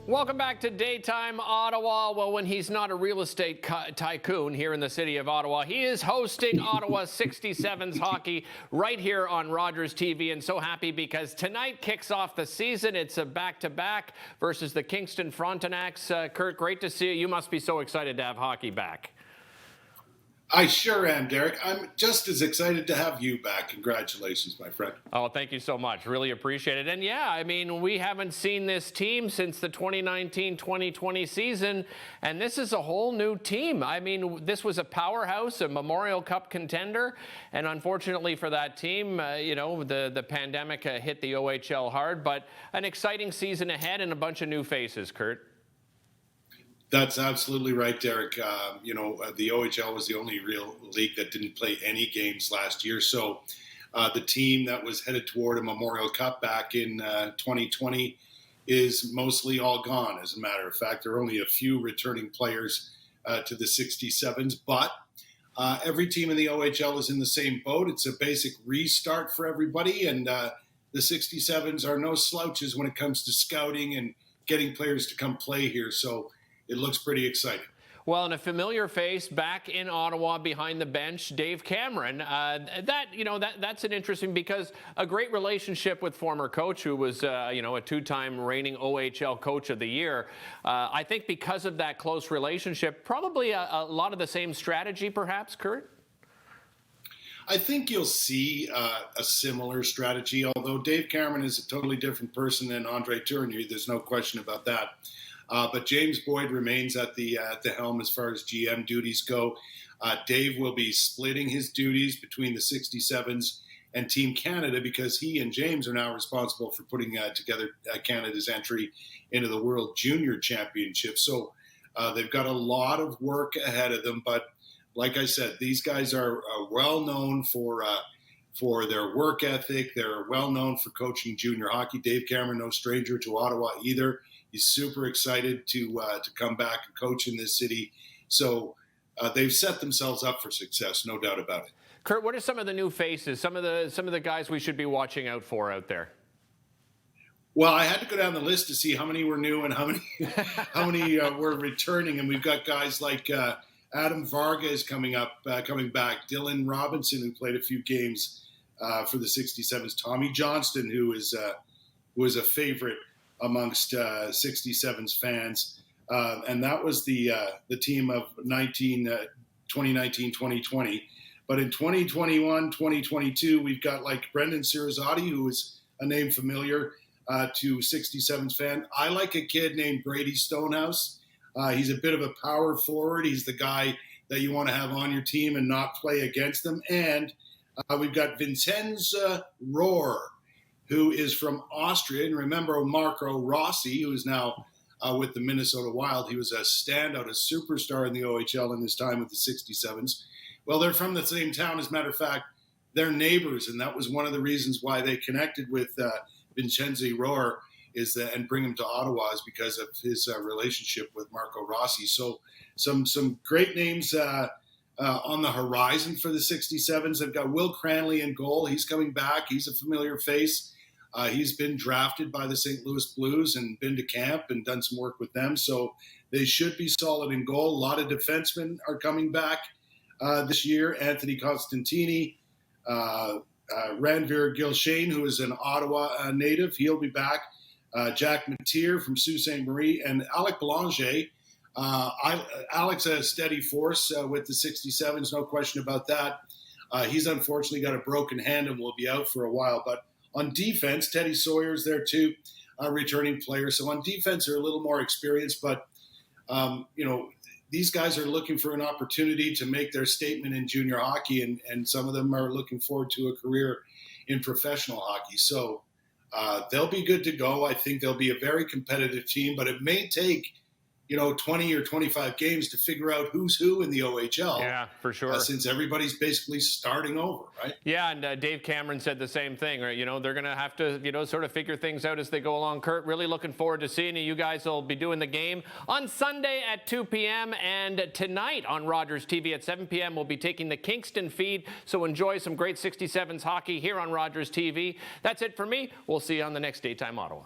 Welcome back to Daytime Ottawa. Well, when he's not a real estate tycoon here in the city of Ottawa, he is hosting Ottawa 67's hockey right here on Rogers TV. And so happy because tonight kicks off the season. It's a back-to-back versus the Kingston Frontenacs. Kurt, great to see you. You must be so excited to have hockey back. I sure am, Derek. I'm just as excited to have you back. Congratulations, my friend. Oh, thank you so much. Really appreciate it. And yeah, I mean, we haven't seen this team since the 2019-2020 season, and this is a whole new team. I mean, this was a powerhouse, a Memorial Cup contender, and unfortunately for that team, the pandemic hit the OHL hard, but an exciting season ahead and a bunch of new faces, Kurt. That's absolutely right, Derek. The OHL was the only real league that didn't play any games last year. So the team that was headed toward a Memorial Cup back in 2020 is mostly all gone. As a matter of fact, there are only a few returning players to the 67's. But every team in the OHL is in the same boat. It's a basic restart for everybody. And the 67's are no slouches when it comes to scouting and getting players to come play here. So it looks pretty exciting. Well, and a familiar face back in Ottawa behind the bench, Dave Cameron. That's an interesting because a great relationship with former coach who was, a two-time reigning OHL Coach of the Year. I think because of that close relationship, probably a lot of the same strategy, perhaps, Kurt? I think you'll see a similar strategy, although Dave Cameron is a totally different person than Andre Tourigny. There's no question about that. But James Boyd remains at the helm as far as GM duties go. Dave will be splitting his duties between the 67's and Team Canada because he and James are now responsible for putting together Canada's entry into the World Junior Championship. So they've got a lot of work ahead of them. But like I said, these guys are well known for their work ethic. They're well known for coaching junior hockey. Dave Cameron, no stranger to Ottawa either. He's super excited to come back and coach in this city. So they've set themselves up for success, no doubt about it. Kurt, what are some of the new faces, some of the guys we should be watching out for out there? Well, I had to go down the list to see how many were new and how many were returning. And we've got guys like Adam Vargas coming back, Dylan Robinson, who played a few games for the 67's, Tommy Johnston, who was a favorite amongst 67's fans. And that was the team of 2019-2020. But in 2021, 2022, we've got like Brendan Sirizotti, who is a name familiar to 67's fan. I like a kid named Brady Stonehouse. He's a bit of a power forward. He's the guy that you want to have on your team and not play against them. And we've got Vincenz Rohr, who is from Austria. And remember Marco Rossi, who is now with the Minnesota Wild. He was a standout, a superstar in the OHL in his time with the 67's. Well, they're from the same town. As a matter of fact, they're neighbors. And that was one of the reasons why they connected with Vincenz Rohr and bring him to Ottawa is because of his relationship with Marco Rossi. So some great names on the horizon for the 67's. They've got Will Cranley in goal. He's coming back. He's a familiar face. He's been drafted by the St. Louis Blues and been to camp and done some work with them. So they should be solid in goal. A lot of defensemen are coming back this year. Anthony Costantini, Ranveer Gilshane, who is an Ottawa native. He'll be back. Jack Mateer from Sault Ste. Marie and Alec Belanger. Alec's a steady force with the 67's, no question about that. He's unfortunately got a broken hand and will be out for a while. But on defense, Teddy Sawyer's there too, returning player. So on defense, they're a little more experienced. But, these guys are looking for an opportunity to make their statement in junior hockey, and some of them are looking forward to a career in professional hockey. So they'll be good to go. I think they'll be a very competitive team, but it may take 20 or 25 games to figure out who's who in the OHL. Yeah, for sure. Since everybody's basically starting over, right? Yeah, and Dave Cameron said the same thing, right? They're going to have to, sort of figure things out as they go along. Kurt, really looking forward to seeing you. You guys will be doing the game on Sunday at 2 p.m. and tonight on Rogers TV at 7 p.m. we'll be taking the Kingston feed. So enjoy some great 67's hockey here on Rogers TV. That's it for me. We'll see you on the next Daytime Ottawa.